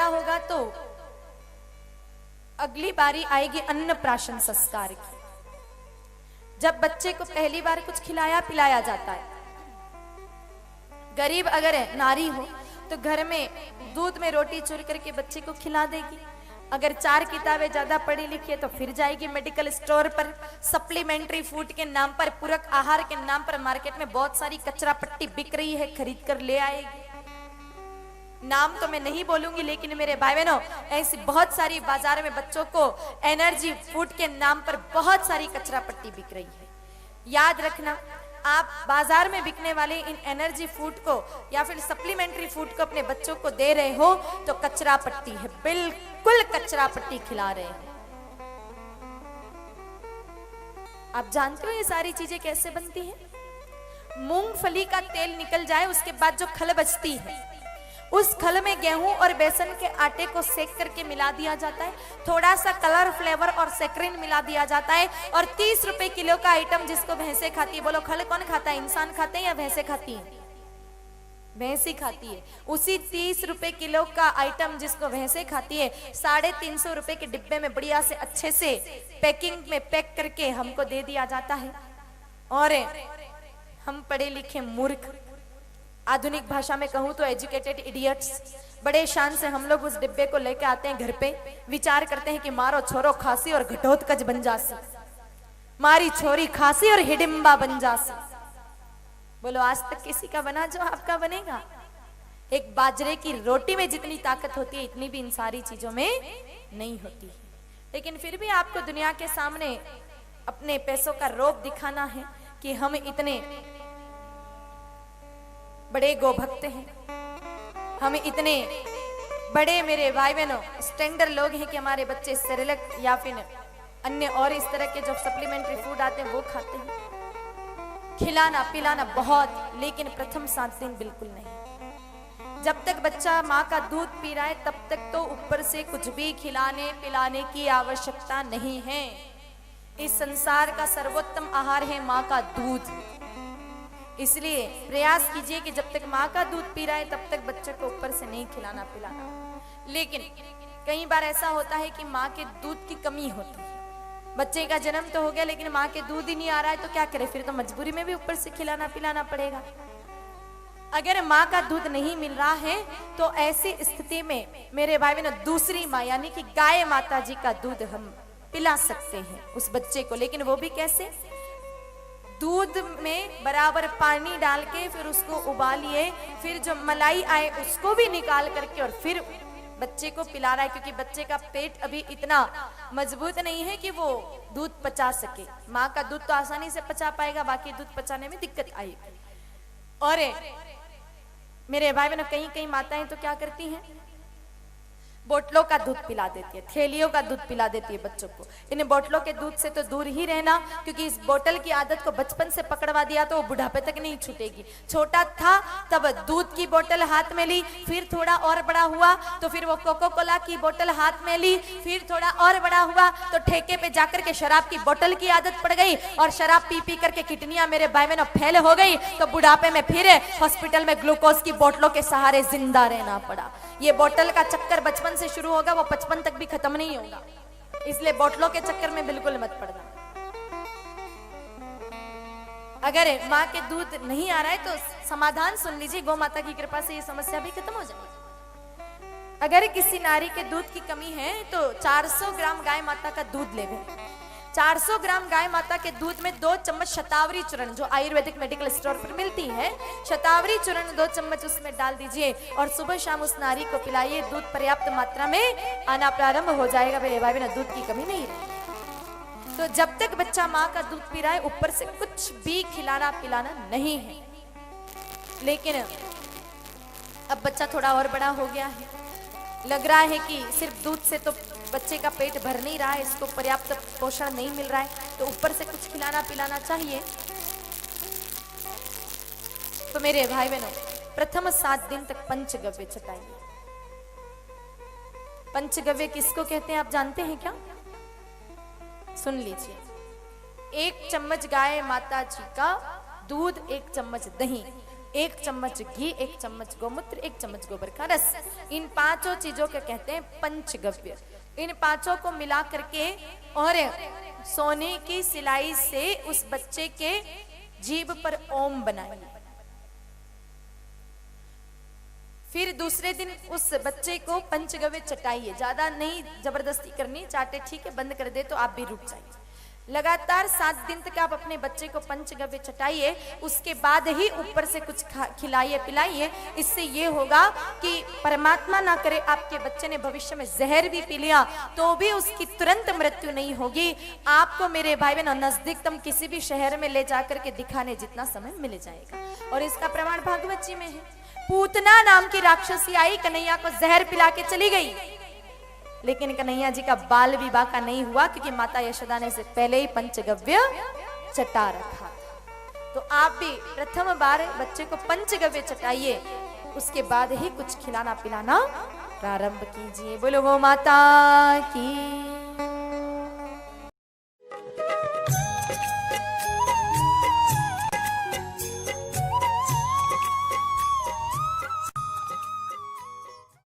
होगा तो अगली बारी आएगी अन्नप्राशन संस्कार की। जब बच्चे को पहली बार कुछ खिलाया पिलाया जाता है, गरीब अगर नारी हो तो घर में दूध में रोटी चूर करके बच्चे को खिला देगी। अगर 4 किताबें ज्यादा पढ़ी लिखी है तो फिर जाएगी मेडिकल स्टोर पर, सप्लीमेंट्री फूड के नाम पर, पूरक आहार के नाम पर मार्केट में बहुत सारी कचरा पट्टी बिक रही है, खरीद कर ले आएगी। नाम तो मैं नहीं बोलूंगी, लेकिन मेरे भाई बहनों ऐसी बहुत सारी बाजार में बच्चों को एनर्जी फूड के नाम पर बहुत सारी कचरा पट्टी बिक रही है। याद रखना, आप बाजार में बिकने वाले इन एनर्जी फूड को या फिर सप्लीमेंट्री फूड को अपने बच्चों को दे रहे हो तो कचरा पट्टी है, बिल्कुल कचरा पट्टी खिला रहे हैं। आप जानते हो ये सारी चीजें कैसे बनती हैं? मूंगफली का तेल निकल जाए उसके बाद जो खल बचती है, उस खल में गेहूं और बेसन के आटे को सेक करके मिला दिया जाता है, थोड़ा सा कलर, फ्लेवर और सेक्रिन मिला दिया जाता है, और 30 रुपए किलो का आइटम जिसको भैंसे खाती है, बोलो खल कौन खाता है? इंसान खाते हैं या भैंसे खाती है? भैंसी खाती है। उसी 30 रुपए किलो का आइटम जिसको भैंसे खाती है 350 रुपए के डिब्बे में बढ़िया से अच्छे से पैकिंग में पैक करके हमको दे दिया जाता है। और हम पढ़े लिखे मूर्ख, आधुनिक भाषा में कहूं तो एजुकेटेड इडियट्स, बड़े शान से हम लोग उस डिब्बे को लेके आते हैं घर पे, विचार करते हैं कि मारो छोरो खांसी और घटोत्कच बन जासी, मारी छोरी खांसी और हिडिंबा बन जासी। बोलो आज तक किसी का बना जो आपका बनेगा? एक बाजरे की रोटी में जितनी ताकत होती है इतनी भी इन सारी चीजों में नहीं होती है। लेकिन फिर भी आपको दुनिया के सामने अपने पैसों का रौब दिखाना है कि हम इतने बड़े गोभक्त हैं, हम इतने बड़े मेरे भाई बहनों स्टैंडर्ड लोग हैं कि हमारे बच्चे सेरेलक या फिर अन्य और इस तरह के जो सप्लीमेंट्री फूड आते हैं वो खाते हैं। खिलाना पिलाना बहुत, लेकिन प्रथम 7 दिन बिल्कुल नहीं। जब तक बच्चा माँ का दूध पी रहा है तब तक तो ऊपर से कुछ भी खिलाने पिलाने की आवश्यकता नहीं है। इस संसार का सर्वोत्तम आहार है माँ का दूध। इसलिए प्रयास कीजिए कि जब तक माँ का दूध पी रहा है तब तक बच्चे को ऊपर से नहीं खिलाना पिलाना। लेकिन कई बार ऐसा होता है कि माँ के दूध की कमी होती है, बच्चे का जन्म तो हो गया लेकिन माँ के दूध ही नहीं आ रहा है तो क्या करे? फिर तो मजबूरी में भी ऊपर से खिलाना पिलाना पड़ेगा। अगर माँ का दूध नहीं मिल रहा है तो ऐसी स्थिति में मेरे भाई बहनों दूसरी माँ यानी कि गाय माता जी का दूध हम पिला सकते हैं उस बच्चे को। लेकिन वो भी कैसे? दूध में बराबर पानी डाल के फिर उसको उबालिए, फिर जो मलाई आए उसको भी निकाल करके और फिर बच्चे को पिला रहा है, क्योंकि बच्चे का पेट अभी इतना मजबूत नहीं है कि वो दूध पचा सके। माँ का दूध तो आसानी से पचा पाएगा, बाकी दूध पचाने में दिक्कत आएगी। और मेरे भाई बहनों कहीं कहीं माताएं तो क्या करती हैं, बोतलों का दूध पिला देती है, थैलियों का दूध पिला देती है बच्चों को। इन बोतलों के दूध से तो दूर ही रहना, क्योंकि इस बोतल की आदत को बचपन से पकड़वा दिया तो वो बुढ़ापे तक नहीं छूटेगी। छोटा था तब दूध की बोतल हाथ में ली, फिर थोड़ा और बड़ा हुआ तो फिर वो कोको कोला की बोतल हाथ में ली, फिर थोड़ा और बड़ा हुआ तो ठेके पे जाकर के शराब की बोतल की आदत पड़ गई, और शराब पी पी करके किडनियां मेरे भाई बहनों फेल हो गई, तो बुढ़ापे में फिर हॉस्पिटल में ग्लूकोज की बोतलों के सहारे जिंदा रहना पड़ा। ये बोतल का चक्कर बचपन से शुरू होगा, वो 55 तक भी खत्म नहीं होगा। इसलिए बोतलों के चक्कर में बिल्कुल मत पड़ना। अगर माँ के दूध नहीं आ रहा है तो समाधान सुन लीजिए, गौ माता की कृपा से ये समस्या भी खत्म हो जाएगी। अगर किसी नारी के दूध की कमी है तो 400 ग्राम गाय माता का दूध लेवे। 400 ग्राम गाय माता के दूध में 2 चम्मच शतावरी चूर्ण जो आयुर्वेदिक मेडिकल स्टोर पर मिलती है, शतावरी चूर्ण 2 चम्मच उसमें डाल दीजिए और सुबह शाम उस नारी को पिलाइए। दूध पर्याप्त मात्रा में आना प्रारंभ हो जाएगा। मेरे भाई बहनों दूध की कमी नहीं रहेगी। तो जब तक बच्चा माँ का दूध पी रहा है ऊपर से कुछ भी खिलाना पिलाना नहीं है। लेकिन अब बच्चा थोड़ा और बड़ा हो गया है, लग रहा है कि सिर्फ दूध से तो बच्चे का पेट भर नहीं रहा है, इसको पर्याप्त पोषण नहीं मिल रहा है, तो ऊपर से कुछ खिलाना पिलाना चाहिए। तो मेरे भाई बहनों प्रथम 7 दिन तक पंचगव्य चटाइए। पंचगव्य किसको कहते हैं आप जानते हैं क्या? सुन लीजिए। 1 चम्मच गाय माता जी का दूध, 1 चम्मच दही, 1 चम्मच घी, 1 चम्मच गोमूत्र, 1 चम्मच गोबर का रस, इन 5 चीजों को कहते हैं पंचगव्य। इन 5 को मिला करके और सोने की सिलाई से उस बच्चे के जीभ पर ओम बनाइए। फिर दूसरे दिन उस बच्चे को पंचगव्य चटाइए, ज्यादा नहीं जबरदस्ती करनी, चाटे ठीक है, बंद कर दे तो आप भी रुक जाइए। लगातार 7 दिन तक आप अपने बच्चे को पंचगव्य चटाइए, उसके बाद ही ऊपर से कुछ खिलाइए पिलाइए। इससे ये होगा कि परमात्मा ना करे आपके बच्चे ने भविष्य में जहर भी पी लिया तो भी उसकी तुरंत मृत्यु नहीं होगी। आपको मेरे भाई बहनों नजदीकतम किसी भी शहर में ले जाकर के दिखाने जितना समय मिल जाएगा। और इसका प्रमाण भागवत जी में है। पूतना नाम की राक्षसी आई, कन्हैया को जहर पिला के चली गई, लेकिन कन्हैया जी का बाल विवाह का नहीं हुआ क्योंकि माता यशोदा ने से पहले ही पंचगव्य चटा रखा था। तो आप भी प्रथम बार बच्चे को पंचगव्य चटाइए, उसके बाद ही कुछ खिलाना पिलाना प्रारंभ कीजिए। बोलो गो माता की।